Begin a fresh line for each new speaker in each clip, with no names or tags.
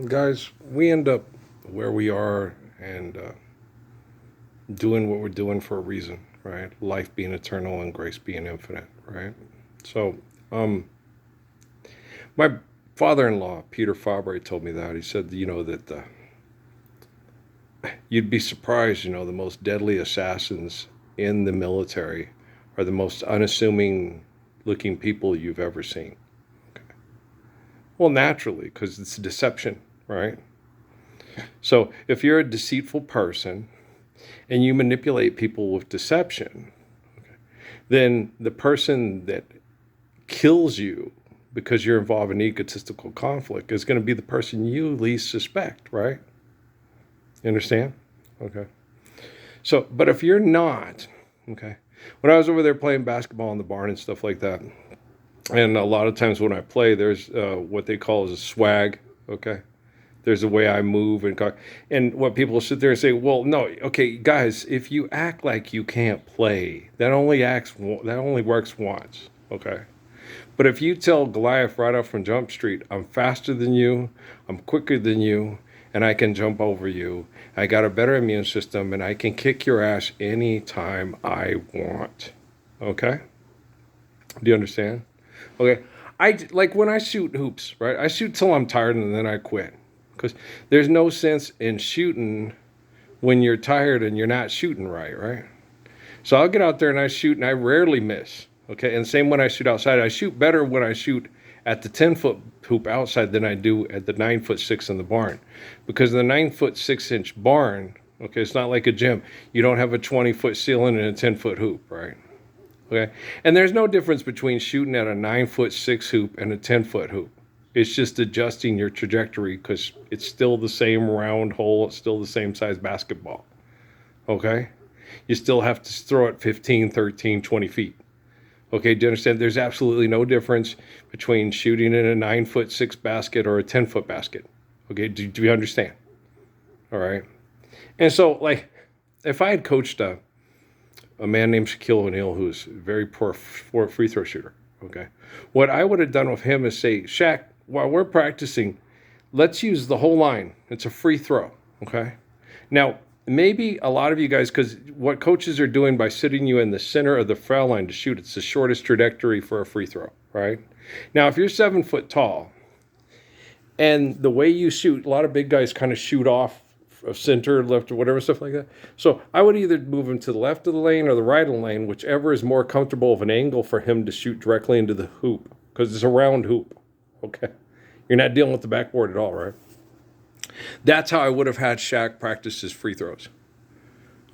guys, we end up where we are and doing what we're doing for a reason, right? Life being eternal and grace being infinite, right? So, um, my father-in-law, Peter Fabre, told me that. He said, that you'd be surprised, the most deadly assassins in the military are the most unassuming looking people you've ever seen. Okay. Well, naturally, because it's deception, right? So if you're a deceitful person and you manipulate people with deception, then the person that kills you because you're involved in egotistical conflict is going to be the person you least suspect, right? You understand? Okay. So, but if you're not, okay, when I was over there playing basketball in the barn and stuff like that, and a lot of times when I play, there's what they call as a swag, okay? There's a way I move and what people sit there and say, well, no, okay, guys, if you act like you can't play, that only works once, okay? But if you tell Goliath right off from Jump Street, I'm faster than you, I'm quicker than you, and I can jump over you, I got a better immune system, and I can kick your ass anytime I want, okay? Do you understand? Okay. Like when I shoot hoops, right? I shoot till I'm tired and then I quit. Because there's no sense in shooting when you're tired and you're not shooting right, right? So I'll get out there and I shoot and I rarely miss. Okay. And same when I shoot outside. I shoot better when I shoot at the 10-foot hoop outside than I do at the 9'6" in the barn. Because the 9'6" barn, okay, it's not like a gym. You don't have a 20-foot ceiling and a 10-foot hoop, right? Okay. And there's no difference between shooting at a 9'6" hoop and a 10-foot hoop. It's just adjusting your trajectory because it's still the same round hole. It's still the same size basketball. Okay. You still have to throw it 15, 13, 20 feet. Okay. Do you understand? There's absolutely no difference between shooting in a 9'6" basket or a 10-foot basket. Okay. Do you understand? All right. And so, like, if I had coached a man named Shaquille O'Neal who's a very poor free throw shooter. Okay. What I would have done with him is say, Shaq, while we're practicing, let's use the whole line. It's a free throw. Okay. Now, maybe a lot of you guys, because what coaches are doing by sitting you in the center of the foul line to shoot, it's the shortest trajectory for a free throw, right? Now, if you're 7 foot tall and the way you shoot, a lot of big guys kind of shoot off of center, left, or whatever, stuff like that. So I would either move him to the left of the lane or the right of the lane, whichever is more comfortable of an angle for him to shoot directly into the hoop, because it's a round hoop. Okay. You're not dealing with the backboard at all, right? That's how I would have had Shaq practice his free throws.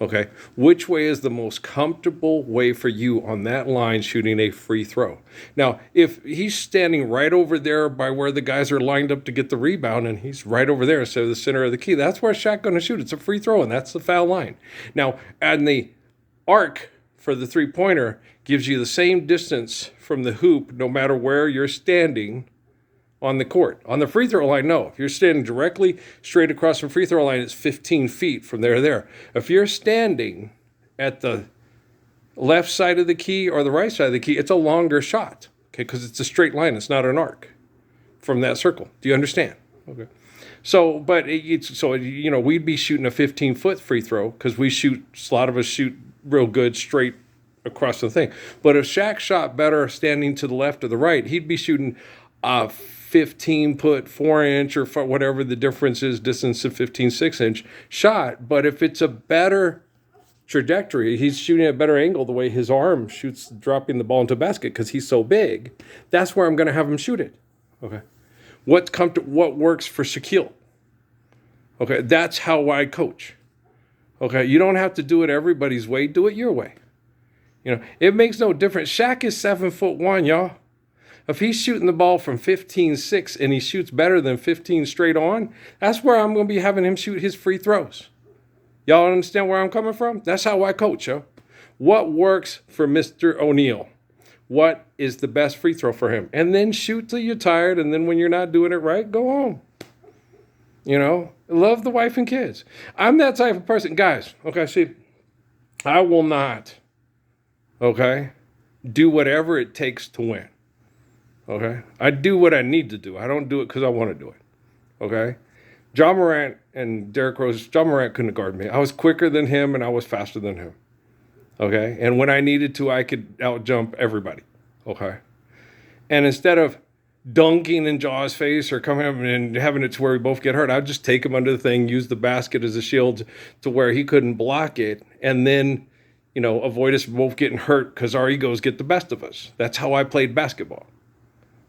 Okay. Which way is the most comfortable way for you on that line shooting a free throw? Now, if he's standing right over there by where the guys are lined up to get the rebound and he's right over there instead of the center of the key, that's where Shaq's going to shoot. It's a free throw and that's the foul line. Now, and the arc for the three-pointer gives you the same distance from the hoop no matter where you're standing on the court. On the free throw line, no. If you're standing directly straight across from free throw line, it's 15 feet from there to there. If you're standing at the left side of the key or the right side of the key, it's a longer shot, okay, because it's a straight line. It's not an arc from that circle. Do you understand? Okay. So, but we'd be shooting a 15-foot free throw because a lot of us shoot real good straight across the thing. But if Shaq shot better standing to the left or the right, he'd be shooting a 15-foot, 4-inch, or whatever the difference is, distance of 15, 6-inch shot. But if it's a better trajectory, he's shooting at a better angle the way his arm shoots, dropping the ball into a basket because he's so big. That's where I'm going to have him shoot it. Okay. What works for Shaquille? Okay. That's how I coach. Okay. You don't have to do it everybody's way. Do it your way. It makes no difference. Shaq is 7'1", y'all. If he's shooting the ball from 15-6 and he shoots better than 15 straight on, that's where I'm going to be having him shoot his free throws. Y'all understand where I'm coming from? That's how I coach, yo. What works for Mr. O'Neal? What is the best free throw for him? And then shoot till you're tired, and then when you're not doing it right, go home. Love the wife and kids. I'm that type of person. Guys, okay, see, I will not, okay, do whatever it takes to win. Okay. I do what I need to do. I don't do it because I want to do it. Okay. John Morant and Derrick Rose, John Morant couldn't guard me. I was quicker than him and I was faster than him. Okay. And when I needed to, I could out jump everybody. Okay. And instead of dunking in Jaw's face or coming up and having it to where we both get hurt, I'd just take him under the thing, use the basket as a shield to where he couldn't block it, and then, avoid us both getting hurt because our egos get the best of us. That's how I played basketball.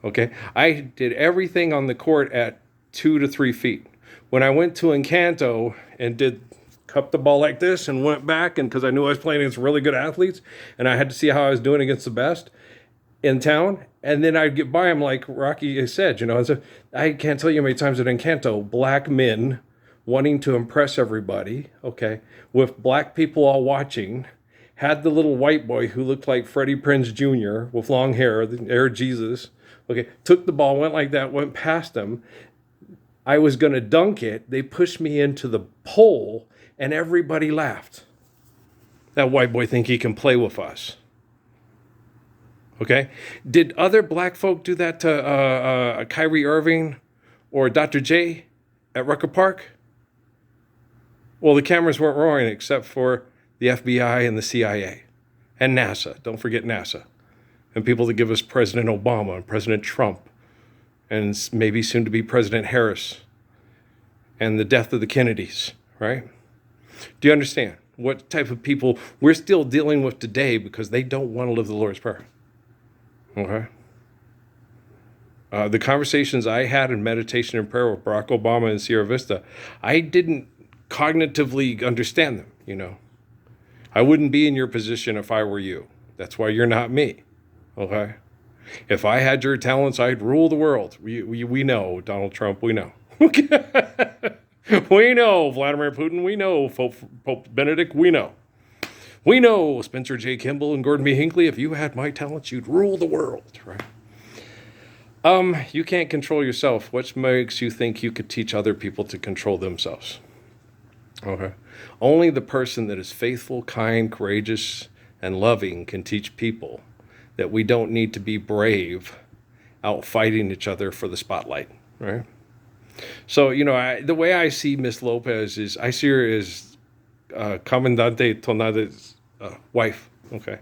Okay. I did everything on the court at 2 to 3 feet. When I went to Encanto and cupped the ball like this and went back, and because I knew I was playing against really good athletes and I had to see how I was doing against the best in town, and then I'd get by them like Rocky said, I can't tell you how many times at Encanto, black men wanting to impress everybody, okay, with black people all watching, had the little white boy who looked like Freddie Prinze Jr. with long hair, the Air Jesus, okay, took the ball, went like that, went past him. I was going to dunk it. They pushed me into the pole, and everybody laughed. That white boy think he can play with us. Okay? Did other black folk do that to Kyrie Irving or Dr. J at Rucker Park? Well, the cameras weren't rolling except for the FBI and the CIA and NASA. Don't forget NASA. And people that give us President Obama and President Trump and maybe soon to be President Harris, and the death of the Kennedys, right? Do you understand what type of people we're still dealing with today because they don't want to live the Lord's Prayer? Okay? The conversations I had in meditation and prayer with Barack Obama and Sierra Vista, I didn't cognitively understand them, I wouldn't be in your position if I were you. That's why you're not me, okay? If I had your talents, I'd rule the world. We know, Donald Trump, we know. We know, Vladimir Putin, we know, Pope Benedict, we know. We know, Spencer J. Kimball and Gordon B. Hinckley, if you had my talents, you'd rule the world, right? You can't control yourself. What makes you think you could teach other people to control themselves? Okay. Only the person that is faithful, kind, courageous, and loving can teach people that we don't need to be brave out fighting each other for the spotlight, right? So, the way I see Miss Lopez is I see her as Comandante Tonade's wife, okay?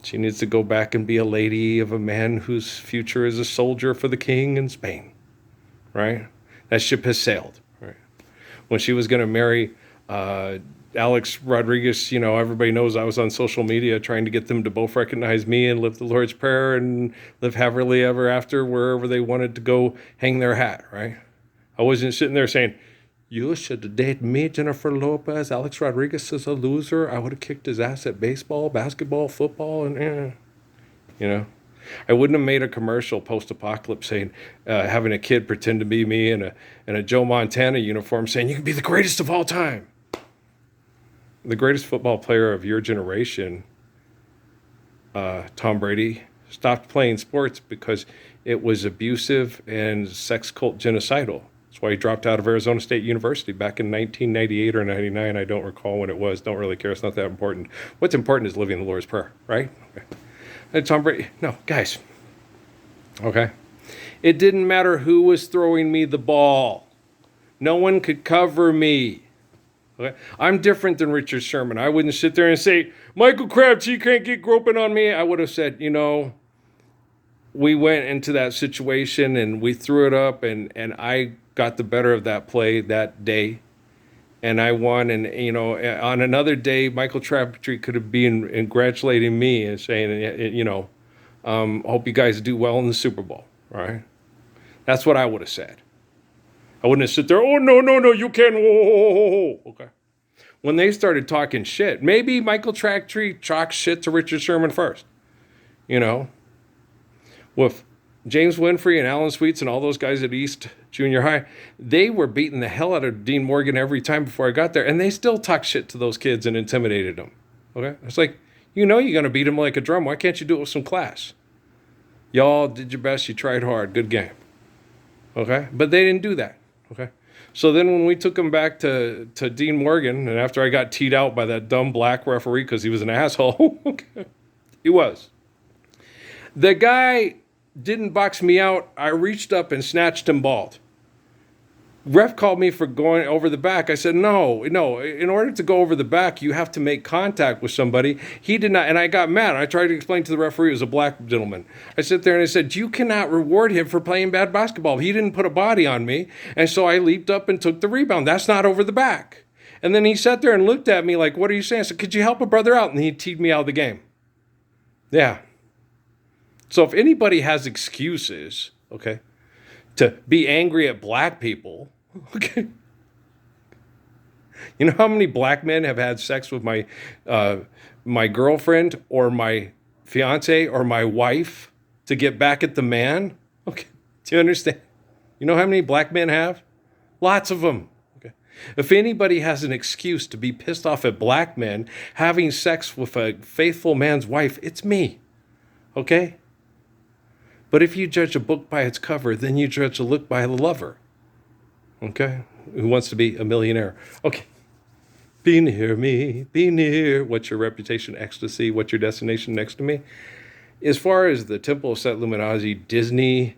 She needs to go back and be a lady of a man whose future is a soldier for the king in Spain, right? That ship has sailed, right? When she was going to marry Alex Rodriguez, everybody knows I was on social media trying to get them to both recognize me and live the Lord's Prayer and live happily ever after wherever they wanted to go hang their hat, right? I wasn't sitting there saying, you should date me, Jennifer Lopez. Alex Rodriguez is a loser. I would have kicked his ass at baseball, basketball, football, and I wouldn't have made a commercial post-apocalypse saying, having a kid pretend to be me in a Joe Montana uniform saying, you can be the greatest of all time. The greatest football player of your generation, Tom Brady, stopped playing sports because it was abusive and sex cult genocidal. That's why he dropped out of Arizona State University back in 1998 or 99. I don't recall when it was. Don't really care. It's not that important. What's important is living the Lord's Prayer, right? Okay. And Tom Brady, no, guys. Okay. It didn't matter who was throwing me the ball. No one could cover me. Okay. I'm different than Richard Sherman. I wouldn't sit there and say, Michael Crabtree can't get groping on me. I would have said, we went into that situation and we threw it up and I got the better of that play that day. And I won. And, on another day, Michael Crabtree could have been congratulating me and saying, hope you guys do well in the Super Bowl. Right? That's what I would have said. I wouldn't have sit there, oh, no, you can't. Whoa. Okay. When they started talking shit, maybe Michael Crabtree talked shit to Richard Sherman first. With James Winfrey and Alan Sweets and all those guys at East Junior High, they were beating the hell out of Dean Morgan every time before I got there, and they still talked shit to those kids and intimidated them. Okay? It's like, you're going to beat them like a drum. Why can't you do it with some class? Y'all did your best. You tried hard. Good game. Okay? But they didn't do that. Okay? So then when we took him back to Dean Morgan, and after I got teed out by that dumb black referee because he was an asshole, okay, he was. The guy didn't box me out. I reached up and snatched him bald. Ref called me for going over the back. I said, no. In order to go over the back, you have to make contact with somebody. He did not, and I got mad. I tried to explain to the referee, it was a black gentleman. I sat there and I said, you cannot reward him for playing bad basketball. He didn't put a body on me, and so I leaped up and took the rebound. That's not over the back. And then he sat there and looked at me like, what are you saying? I said, could you help a brother out? And he teed me out of the game. Yeah. So if anybody has excuses, okay, to be angry at black people, okay. You know how many black men have had sex with my girlfriend or my fiance or my wife to get back at the man? Okay. Do you understand? You know how many black men have? Lots of them. Okay. If anybody has an excuse to be pissed off at black men having sex with a faithful man's wife, it's me. Okay? But if you judge a book by its cover, then you judge a look by the lover. Okay? Who wants to be a millionaire? Okay. Be near me, be near. What's your reputation? Ecstasy. What's your destination? Next to me. As far as the Temple of Set Luminazi Disney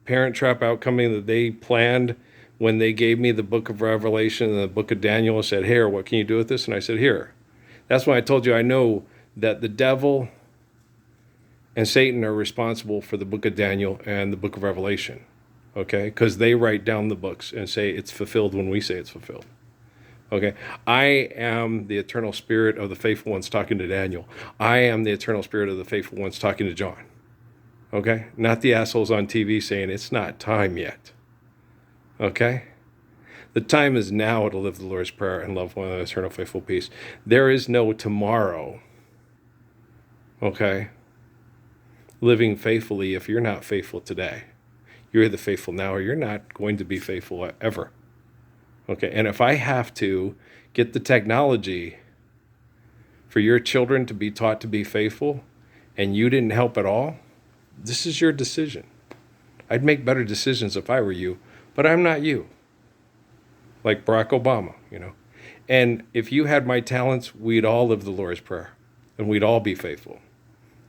Parent Trap outcoming that they planned when they gave me the book of Revelation and the book of Daniel and said, here, what can you do with this? And I said, here. That's when I told you I know that the devil and Satan are responsible for the book of Daniel and the book of Revelation. Okay? Because they write down the books and say it's fulfilled when we say it's fulfilled. Okay? I am the eternal spirit of the faithful ones talking to Daniel. I am the eternal spirit of the faithful ones talking to John. Okay? Not the assholes on TV saying it's not time yet. Okay? The time is now to live the Lord's Prayer and love one another, eternal faithful peace. There is no tomorrow. Okay? Living faithfully if you're not faithful today. You're either faithful now or you're not going to be faithful ever. Okay, and if I have to get the technology for your children to be taught to be faithful and you didn't help at all, this is your decision. I'd make better decisions if I were you, but I'm not you. Like Barack Obama, you know. And if you had my talents, we'd all live the Lord's Prayer and we'd all be faithful.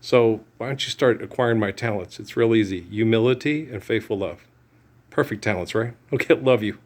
So why don't you start acquiring my talents? It's real easy. Humility and faithful love. Perfect talents, right? Okay, love you.